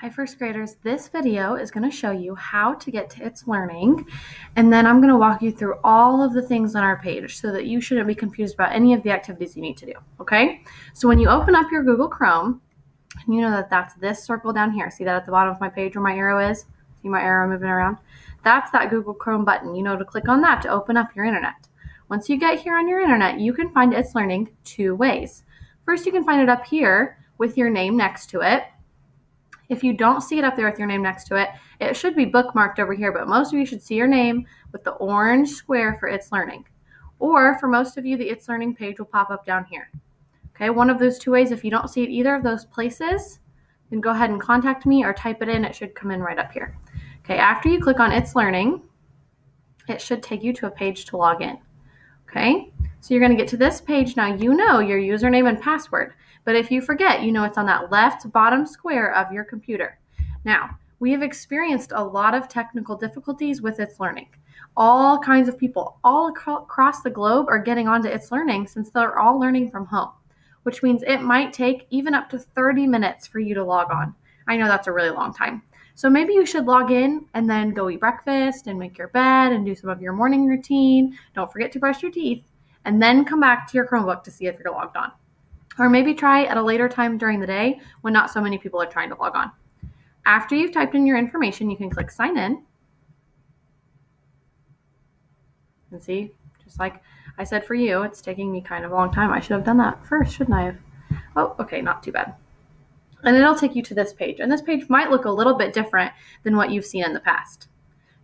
Hi, first graders. This video is going to show you how to get to It's Learning, and then I'm going to walk you through all of the things on our page so that you shouldn't be confused about any of the activities you need to do, okay? So when you open up your Google Chrome, you know that that's this circle down here. See that at the bottom of my page where my arrow is? See my arrow moving around? That's that Google Chrome button. You know to click on that to open up your internet. Once you get here on your internet, you can find It's Learning two ways. First, you can find it up here with your name next to it. If you don't see it up there with your name next to it, it should be bookmarked over here, but most of you should see your name with the orange square for It's Learning. Or for most of you, the It's Learning page will pop up down here. Okay, one of those two ways. If you don't see it either of those places, then go ahead and contact me or type it in. It should come in right up here. Okay, after you click on It's Learning, it should take you to a page to log in. Okay, so you're going to get to this page now. You know your username and password. But if you forget, you know it's on that left bottom square of your computer. Now, we have experienced a lot of technical difficulties with It's Learning. All kinds of people all across the globe are getting onto It's Learning since they're all learning from home, which means it might take even up to 30 minutes for you to log on. I know that's a really long time. So maybe you should log in and then go eat breakfast and make your bed and do some of your morning routine. Don't forget to brush your teeth, and then come back to your Chromebook to see if you're logged on. Or maybe try at a later time during the day when not so many people are trying to log on. After you've typed in your information, you can click sign in. And see, just like I said for you, it's taking me kind of a long time. I should have done that first, shouldn't I have? Oh, okay, not too bad. And it'll take you to this page. And this page might look a little bit different than what you've seen in the past.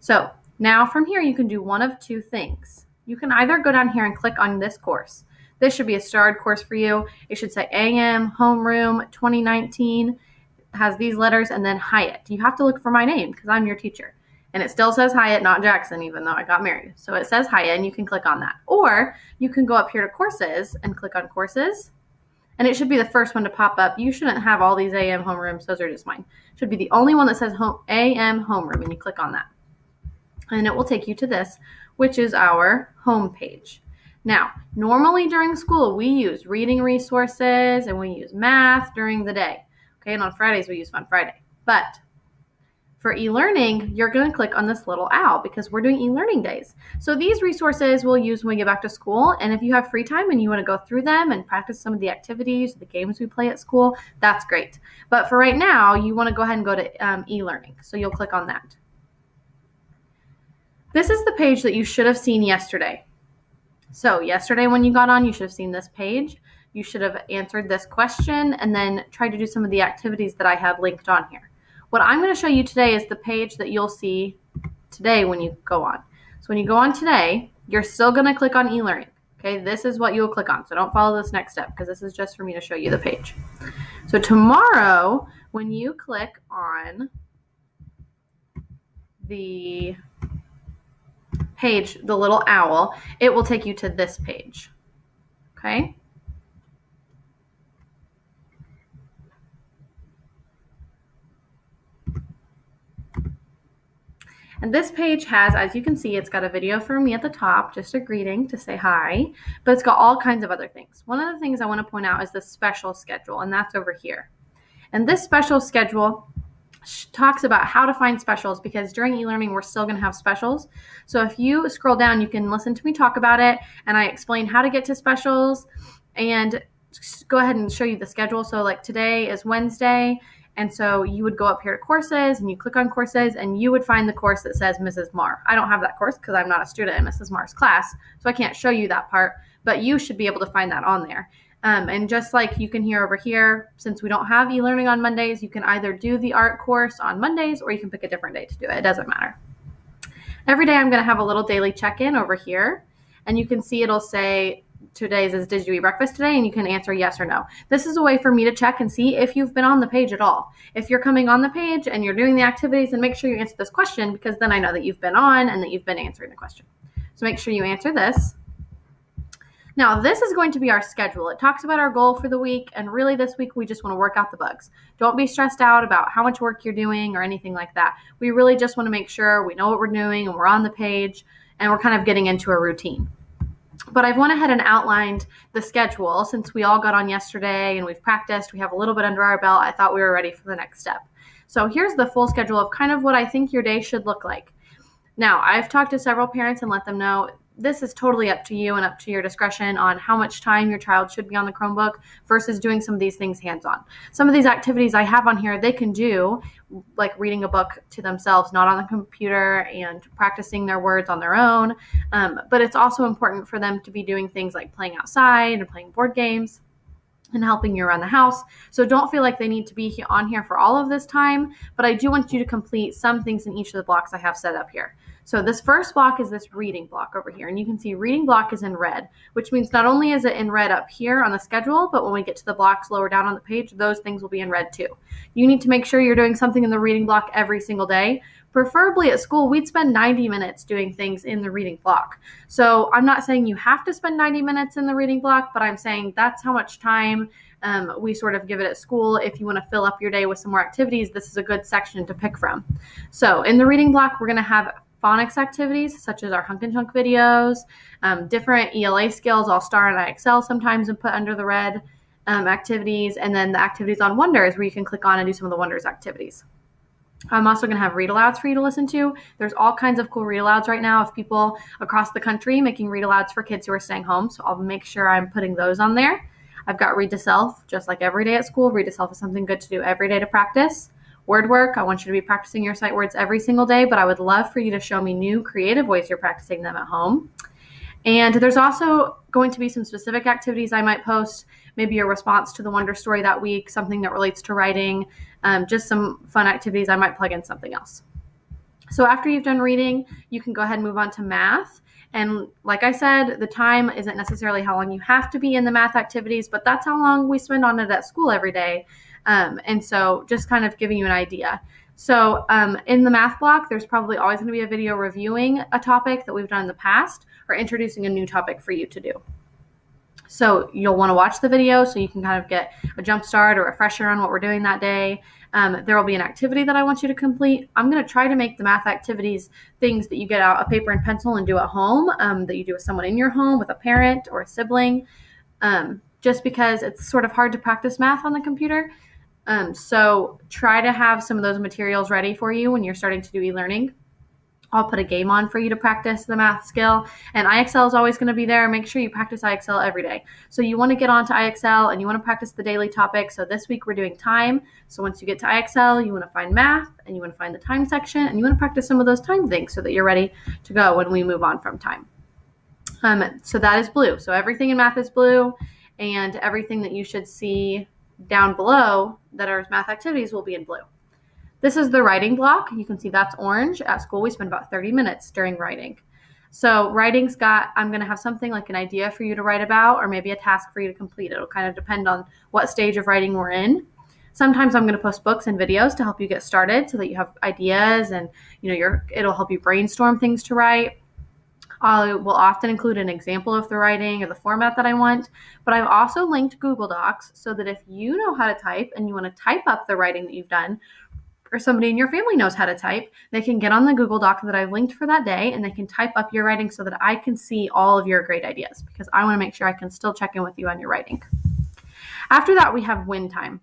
So now from here, you can do one of two things. You can either go down here and click on this course. This should be a starred course for you. It should say AM, Homeroom, 2019. It has these letters and then Hyatt. You have to look for my name because I'm your teacher. And it still says Hyatt, not Jackson, even though I got married. So it says Hyatt, and you can click on that. Or you can go up here to Courses and click on Courses. And it should be the first one to pop up. You shouldn't have all these AM homerooms. Those are just mine. It should be the only one that says AM homeroom, and you click on that. And it will take you to this, which is our home page. Now, normally during school, we use reading resources and we use math during the day. Okay, and on Fridays, we use Fun Friday. But for e-learning, you're going to click on this little owl because we're doing e-learning days. So these resources we'll use when we get back to school. And if you have free time and you want to go through them and practice some of the activities, the games we play at school, that's great. But for right now, you want to go ahead and go to e-learning. So you'll click on that. This is the page that you should have seen yesterday. So yesterday when you got on, you should have seen this page. You should have answered this question and then tried to do some of the activities that I had linked on here. What I'm going to show you today is the page that you'll see today when you go on. So when you go on today, you're still going to click on e-learning. Okay, this is what you'll click on. So don't follow this next step because this is just for me to show you the page. So tomorrow, when you click on the page, the little owl, it will take you to this page. Okay? And this page has, as you can see, it's got a video for me at the top, just a greeting to say hi, but it's got all kinds of other things. One of the things I want to point out is the special schedule, and that's over here. And this special schedule talks about how to find specials because during e-learning we're still going to have specials. So if you scroll down, you can listen to me talk about it, and I explain how to get to specials and go ahead and show you the schedule. So like today is Wednesday, and so you would go up here to Courses and you click on Courses and you would find the course that says Mrs. Marr. I don't have that course because I'm not a student in Mrs. Marr's class, so I can't show you that part, but you should be able to find that on there. And just like you can hear over here, since we don't have e-learning on Mondays, you can either do the art course on Mondays or you can pick a different day to do it. It doesn't matter. Every day I'm going to have a little daily check-in over here. And you can see it'll say today's is did you eat breakfast today? And you can answer yes or no. This is a way for me to check and see if you've been on the page at all. If you're coming on the page and you're doing the activities, then make sure you answer this question because then I know that you've been on and that you've been answering the question. So make sure you answer this. Now, this is going to be our schedule. It talks about our goal for the week, and really this week we just want to work out the bugs. Don't be stressed out about how much work you're doing or anything like that. We really just want to make sure we know what we're doing and we're on the page and we're kind of getting into a routine. But I've went ahead and outlined the schedule since we all got on yesterday and we've practiced. We have a little bit under our belt. I thought we were ready for the next step. So here's the full schedule of kind of what I think your day should look like. Now, I've talked to several parents and let them know this is totally up to you and up to your discretion on how much time your child should be on the Chromebook versus doing some of these things hands-on. Some of these activities I have on here, they can do, like reading a book to themselves, not on the computer, and practicing their words on their own. But it's also important for them to be doing things like playing outside and playing board games and helping you around the house. So don't feel like they need to be on here for all of this time, but I do want you to complete some things in each of the blocks I have set up here. So this first block is this reading block over here, and you can see reading block is in red, which means not only is it in red up here on the schedule, but when we get to the blocks lower down on the page, those things will be in red too. You need to make sure you're doing something in the reading block every single day. Preferably at school, we'd spend 90 minutes doing things in the reading block. So I'm not saying you have to spend 90 minutes in the reading block, but I'm saying that's how much time we sort of give it at school. If you want to fill up your day with some more activities, this is a good section to pick from. So in the reading block, we're going to have phonics activities such as our Hunk and Chunk videos, different ELA skills. I'll star in IXL sometimes and put under the red activities, and then the activities on Wonders where you can click on and do some of the Wonders activities. I'm also going to have read-alouds for you to listen to. There's all kinds of cool read-alouds right now of people across the country making read-alouds for kids who are staying home, so I'll make sure I'm putting those on there. I've got Read to Self, just like every day at school. Read to Self is something good to do every day to practice. Word work, I want you to be practicing your sight words every single day, but I would love for you to show me new creative ways you're practicing them at home. And there's also going to be some specific activities I might post, maybe a response to the Wonder Story that week, something that relates to writing, just some fun activities. I might plug in something else. So after you've done reading, you can go ahead and move on to math. And like I said, the time isn't necessarily how long you have to be in the math activities, but that's how long we spend on it at school every day. And so just kind of giving you an idea. So in the math block, there's probably always going to be a video reviewing a topic that we've done in the past or introducing a new topic for you to do. So you'll want to watch the video so you can kind of get a jump start or a refresher on what we're doing that day. There will be an activity that I want you to complete. I'm going to try to make the math activities things that you get out a paper and pencil and do at home, that you do with someone in your home, with a parent or a sibling, just because it's sort of hard to practice math on the computer. So try to have some of those materials ready for you when you're starting to do e-learning. I'll put a game on for you to practice the math skill, and IXL is always going to be there. Make sure you practice IXL every day. So you want to get onto IXL and you want to practice the daily topic. So this week we're doing time. So once you get to IXL, you want to find math and you want to find the time section and you want to practice some of those time things so that you're ready to go when we move on from time. So that is blue. So everything in math is blue, and everything that you should see down below that are math activities will be in blue. This is the writing block. You can see that's orange. At school, we spend about 30 minutes during writing. So writing's got, I'm going to have something like an idea for you to write about, or maybe a task for you to complete. It'll kind of depend on what stage of writing we're in. Sometimes I'm going to post books and videos to help you get started so that you have ideas and it'll help you brainstorm things to write. I will often include an example of the writing or the format that I want, but I've also linked Google Docs so that if you know how to type and you want to type up the writing that you've done, or somebody in your family knows how to type, they can get on the Google Doc that I've linked for that day and they can type up your writing so that I can see all of your great ideas, because I want to make sure I can still check in with you on your writing. After that, we have win time.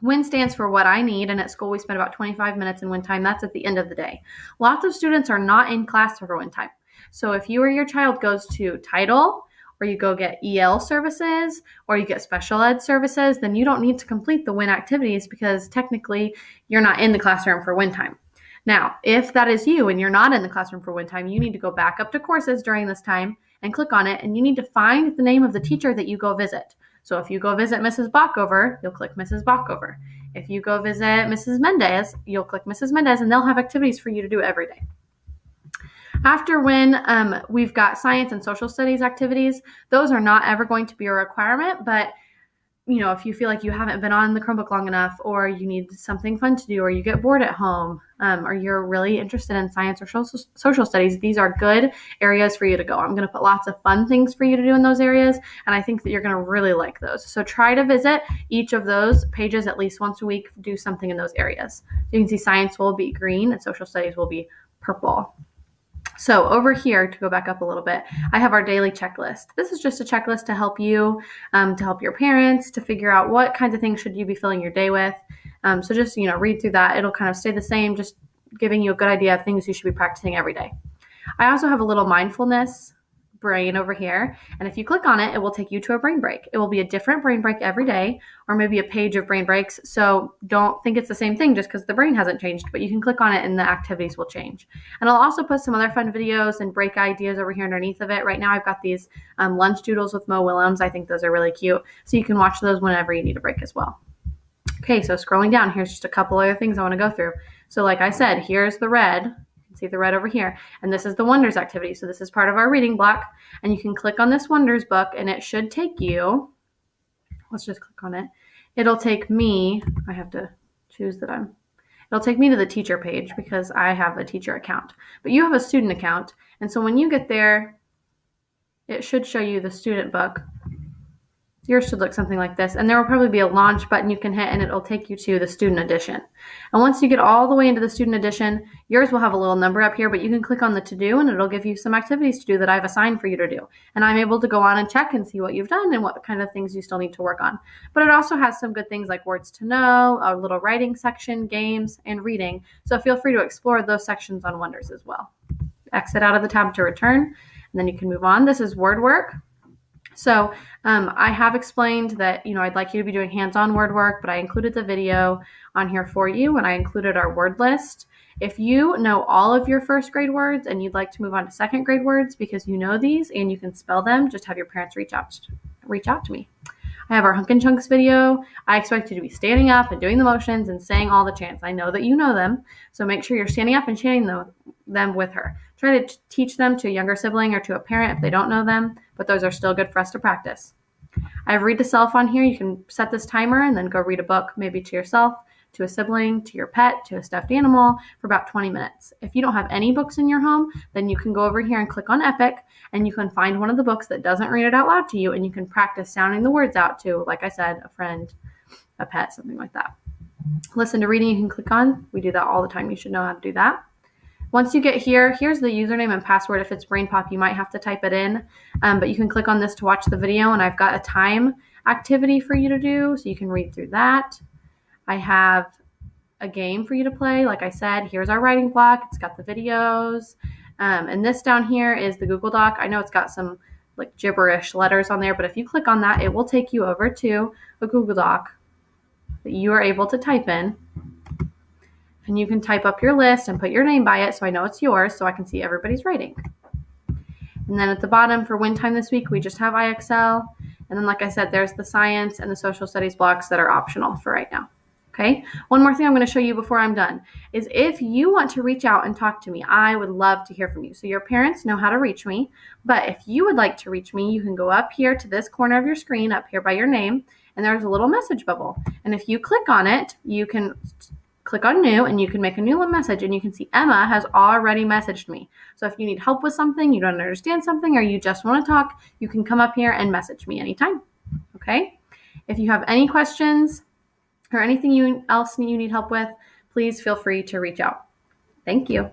WIN stands for what I need, and at school we spend about 25 minutes in WIN time. That's at the end of the day. Lots of students are not in class for WIN time. So if you or your child goes to Title, or you go get EL services, or you get special ed services, then you don't need to complete the WIN activities because technically you're not in the classroom for WIN time. Now, if that is you and you're not in the classroom for WIN time, you need to go back up to courses during this time and click on it, and you need to find the name of the teacher that you go visit. So if you go visit Mrs. Bockover, you'll click Mrs. Bockover. If you go visit Mrs. Mendez, you'll click Mrs. Mendez, and they'll have activities for you to do every day. After WIN, we've got science and social studies activities. Those are not ever going to be a requirement, but if you feel like you haven't been on the Chromebook long enough, or you need something fun to do, or you get bored at home, or you're really interested in science or social studies, these are good areas for you to go. I'm going to put lots of fun things for you to do in those areas, and I think that you're going to really like those. So try to visit each of those pages at least once a week, do something in those areas. You can see science will be green and social studies will be purple. So over here, to go back up a little bit, I have our daily checklist. This is just a checklist to help you, to help your parents, to figure out what kinds of things should you be filling your day with. So just, read through that. It'll kind of stay the same, just giving you a good idea of things you should be practicing every day. I also have a little mindfulness brain over here, and if you click on it, it will take you to a brain break. It will be a different brain break every day, or maybe a page of brain breaks. So don't think it's the same thing just because the brain hasn't changed, but you can click on it and the activities will change. And I'll also put some other fun videos and break ideas over here underneath of it. Right now I've got these lunch doodles with Mo Willems. I think those are really cute. So you can watch those whenever you need a break as well. Okay, so scrolling down, here's just a couple other things I want to go through. So like I said, here's the red. See the red over here, and this is the Wonders activity. So this is part of our reading block, and you can click on this Wonders book, and it should take you, let's just click on it. It'll take me, I have to choose that it'll take me to the teacher page because I have a teacher account, but you have a student account. And so when you get there, it should show you the student book. Yours should look something like this, and there will probably be a launch button you can hit, and it'll take you to the student edition. And once you get all the way into the student edition, yours will have a little number up here, but you can click on the to-do, and it'll give you some activities to do that I've assigned for you to do. And I'm able to go on and check and see what you've done and what kind of things you still need to work on. But it also has some good things like words to know, a little writing section, games, and reading. So feel free to explore those sections on Wonders as well. Exit out of the tab to return, and then you can move on. This is word work. So I have explained that, I'd like you to be doing hands-on word work, but I included the video on here for you, and I included our word list. If you know all of your first grade words and you'd like to move on to second grade words because you know these and you can spell them, just have your parents reach out to me. I have our Hunk and Chunks video. I expect you to be standing up and doing the motions and saying all the chants. I know that you know them, so make sure you're standing up and chanting them with her. Try to teach them to a younger sibling or to a parent if they don't know them, but those are still good for us to practice. I have read to self on here. You can set this timer and then go read a book, maybe to yourself, to a sibling, to your pet, to a stuffed animal for about 20 minutes. If you don't have any books in your home, then you can go over here and click on Epic, and you can find one of the books that doesn't read it out loud to you, and you can practice sounding the words out to, like I said, a friend, a pet, something like that. Listen to reading you can click on. We do that all the time. You should know how to do that. Once you get here, here's the username and password. If it's Brain Pop, you might have to type it in, but you can click on this to watch the video, and I've got a time activity for you to do, so you can read through that. I have a game for you to play. Like I said, here's our writing block. It's got the videos, and this down here is the Google Doc. I know it's got some like gibberish letters on there, but if you click on that, it will take you over to a Google Doc that you are able to type in. And you can type up your list and put your name by it so I know it's yours so I can see everybody's writing. And then at the bottom for win time this week, we just have IXL. And then like I said, there's the science and the social studies blocks that are optional for right now. Okay, one more thing I'm going to show you before I'm done is if you want to reach out and talk to me, I would love to hear from you. So your parents know how to reach me, but if you would like to reach me, you can go up here to this corner of your screen, up here by your name, and there's a little message bubble. And if you click on it, you can click on new and you can make a new message, and you can see Emma has already messaged me. So if you need help with something, you don't understand something, or you just want to talk, you can come up here and message me anytime. Okay? If you have any questions or anything else you need help with, please feel free to reach out. Thank you.